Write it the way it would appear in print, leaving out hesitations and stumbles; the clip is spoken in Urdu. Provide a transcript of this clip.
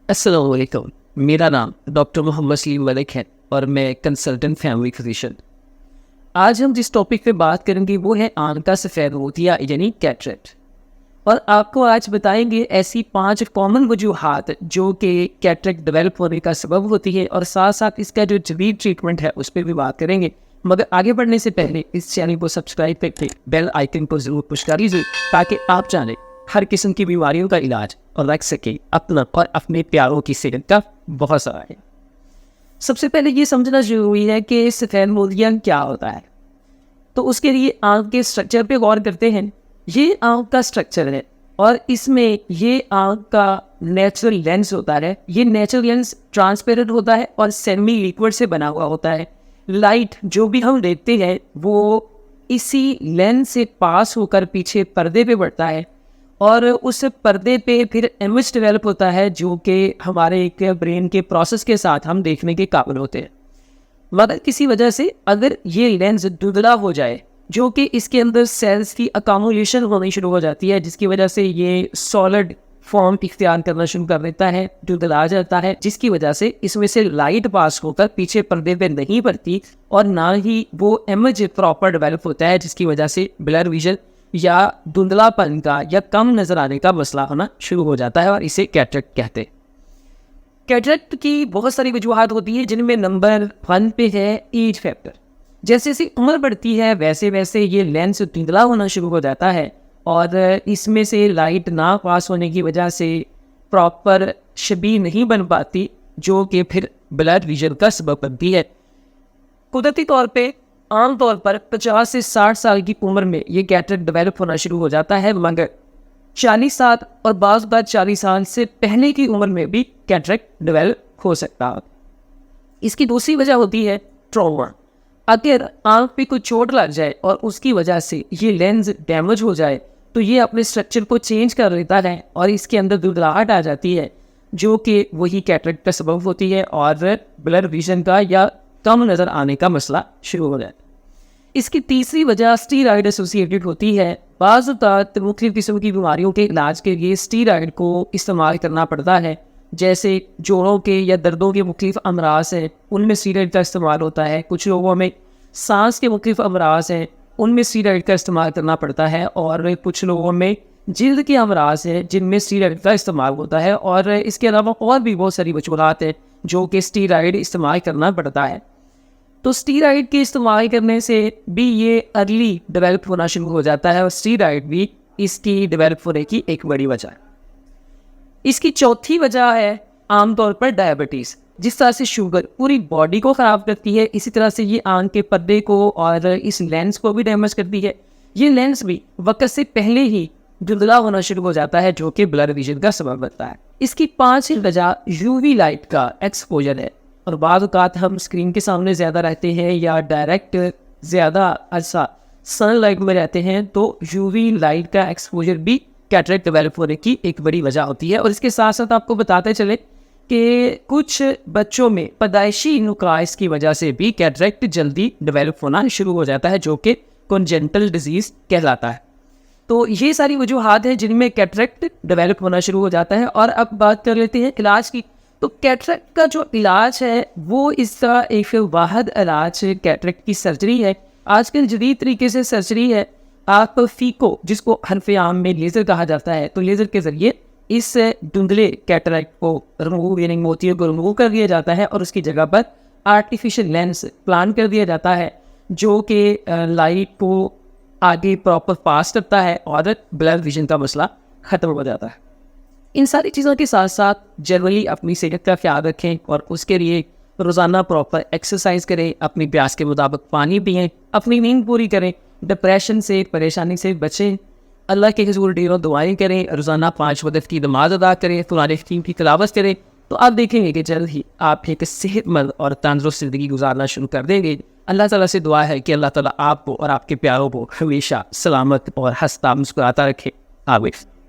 السلام علیکم. میرا نام ڈاکٹر محمد سلیم ملک ہے اور میں کنسلٹنٹ فیملی فزیشین. آج ہم جس ٹاپک پہ بات کریں گے وہ ہے آنکھ کا سفید موتیا یعنی کیٹریکٹ. اور آپ کو آج بتائیں گے ایسی 5 کامن وجوہات جو کہ کیٹریکٹ ڈیولپ ہونے کا سبب ہوتی ہے، اور ساتھ ساتھ اس کا جو جدید ٹریٹمنٹ ہے اس پہ بھی بات کریں گے. مگر آگے بڑھنے سے پہلے اس چینل کو سبسکرائب کر کے بیل آئکن کو ضرور پش کر لیجیے تاکہ آپ جانیں ہر قسم کی بیماریوں کا علاج اور رکھ سکے اپنا اور اپنے پیاروں کی صحت کا بہت سارا ہے. سب سے پہلے یہ سمجھنا ضروری ہے کہ سفید موتیا کیا ہوتا ہے. تو اس کے لیے آنکھ کے اسٹرکچر پہ غور کرتے ہیں. یہ آنکھ کا اسٹرکچر ہے اور اس میں یہ آنکھ کا نیچرل لینس ہوتا ہے. یہ نیچرل لینس ٹرانسپیرنٹ ہوتا ہے اور سیمی لیکوڈ سے بنا ہوا ہوتا ہے. لائٹ جو بھی ہم دیکھتے ہیں وہ اسی لینس سے پاس ہو کر پیچھے پردے پہ پڑتا ہے اور اس پردے پہ پھر امیج ڈیولپ ہوتا ہے جو کہ ہمارے ایک برین کے پروسیس کے ساتھ ہم دیکھنے کے قابل ہوتے ہیں. مگر کسی وجہ سے اگر یہ لینس دھندلا ہو جائے جو کہ اس کے اندر سیلز کی اکامولیشن ہونی شروع ہو جاتی ہے، جس کی وجہ سے یہ سالڈ فارم اختیار کرنا شروع کر دیتا ہے، دھندلا جاتا ہے، جس کی وجہ سے اس میں سے لائٹ پاس ہو کر پیچھے پردے پہ نہیں پڑتی اور نہ ہی وہ امیج پراپر ڈیولپ ہوتا ہے، جس کی وجہ سے بلر ویژن یا دھندلا پن کا یا کم نظر آنے کا مسئلہ ہونا شروع ہو جاتا ہے اور اسے کیٹریکٹ کہتے ہیں. کیٹریکٹ کی بہت ساری وجوہات ہوتی ہیں جن میں نمبر 1 پہ ہے ایج فیکٹر. جیسے جیسے عمر بڑھتی ہے ویسے ویسے یہ لینس دھندلا ہونا شروع ہو جاتا ہے اور اس میں سے لائٹ نہ پاس ہونے کی وجہ سے پراپر شبیہ نہیں بن پاتی جو کہ پھر بلر ویژن کا سبب بنتی ہے. قدرتی طور پہ عام طور پر 50 سے 60 سال کی عمر میں یہ کیٹریکٹ ڈیولپ ہونا شروع ہو جاتا ہے، مگر 40 سال اور بعض بات 40 سال سے پہلے کی عمر میں بھی کیٹریکٹ ڈیولپ ہو سکتا ہے. اس کی دوسری وجہ ہوتی ہے ٹراما. اگر آنکھ پہ کوئی چوٹ لگ جائے اور اس کی وجہ سے یہ لینز ڈیمیج ہو جائے تو یہ اپنے اسٹرکچر کو چینج کر دیتا ہے اور اس کے اندر دھندلاہٹ آ جاتی ہے جو کہ وہی کیٹریکٹ کا سبب ہوتی ہے اور بلر ویژن کا یا کم نظر آنے کا مسئلہ شروع ہو جاتا ہے. اس کی تیسری وجہ اسٹیرائڈ ایسوسیٹڈ ہوتی ہے. بعض اوقات مختلف قسم کی بیماریوں کے علاج کے لیے اسٹیرائڈ کو استعمال کرنا پڑتا ہے. جیسے جوڑوں کے یا دردوں کے مختلف امراض ہیں ان میں اسٹیرائڈ کا استعمال ہوتا ہے. کچھ لوگوں میں سانس کے مختلف امراض ہیں ان میں اسٹیرائڈ کا استعمال کرنا پڑتا ہے، اور کچھ لوگوں میں جلد کے امراض ہیں جن میں اسٹیرائڈ کا استعمال ہوتا ہے. اور اس کے علاوہ اور بھی بہت ساری وجوہات ہیں جو کہ اسٹیرائڈ استعمال کرنا پڑتا ہے. تو اسٹیرائڈ کے استعمال کرنے سے بھی یہ ارلی ڈیولپ ہونا شروع ہو جاتا ہے اور اسٹیرائڈ بھی اس کی ڈیولپ ہونے کی ایک بڑی وجہ ہے. اس کی چوتھی وجہ ہے عام طور پر ڈائبٹیز. جس طرح سے شوگر پوری باڈی کو خراب کرتی ہے اسی طرح سے یہ آنکھ کے پردے کو اور اس لینس کو بھی ڈیمیج کرتی ہے. یہ لینس بھی وقت سے پہلے ہی دھندلا ہونا شروع ہو جاتا ہے جو کہ بلر ویژن کا سبب بنتا ہے. اس کی 5 وجہ یووی لائٹ کا ایکسپوجر ہے. اور بعض اوقات ہم اسکرین کے سامنے زیادہ رہتے ہیں یا ڈائریکٹ زیادہ عرصہ سن لائٹ میں رہتے ہیں تو یووی لائٹ کا ایکسپوجر بھی کیٹریکٹ ڈیولپ ہونے کی ایک بڑی وجہ ہوتی ہے. اور اس کے ساتھ ساتھ آپ کو بتاتے چلے کہ کچھ بچوں میں پیدائشی نقائص کی وجہ سے بھی کیٹریکٹ جلدی ڈیولپ ہونا شروع ہو جاتا ہے جو کہ کنجنٹل ڈیزیز کہلاتا ہے. تو یہ ساری وجوہات ہیں جن میں کیٹریکٹ ڈیولپ ہونا شروع ہو جاتا ہے. اور اب بات کر لیتے ہیں علاج کی. تو کیٹریکٹ کا جو علاج ہے وہ اس کا ایک واحد علاج کیٹریکٹ کی سرجری ہے. آج کل جدید طریقے سے سرجری ہے. آپ فیکو جس کو حرف عام میں لیزر کہا جاتا ہے تو لیزر کے ذریعے اس دھندلے کیٹریکٹ کو رموو یعنی موتیوں کو رموو کر دیا جاتا ہے اور اس کی جگہ پر آرٹیفیشل لینس پلانٹ کر دیا جاتا ہے جو کہ لائٹ کو آگے پراپر پاس کرتا ہے اور بلر ویژن کا مسئلہ ختم ہو جاتا ہے. ان ساری چیزوں کے ساتھ ساتھ جنرلی اپنی صحت کا خیال رکھیں اور اس کے لیے روزانہ پراپر ایکسرسائز کریں، اپنی پیاس کے مطابق پانی پئیں، اپنی نیند پوری کریں، ڈپریشن سے پریشانی سے بچیں، اللہ کے حضور ڈیروں دعائیں کریں، روزانہ 5 وقت کی نماز ادا کریں، قرآن حکیم کی تلاوت کریں. تو آپ دیکھیں گے کہ جلد ہی آپ ایک صحت مند اور تندرست زندگی گزارنا شروع کر دیں گے. اللہ تعالیٰ سے دعا ہے کہ اللہ تعالیٰ آپ کو اور آپ کے پیاروں کو ہمیشہ سلامت اور ہنستا مسکراتا رکھے. آمین.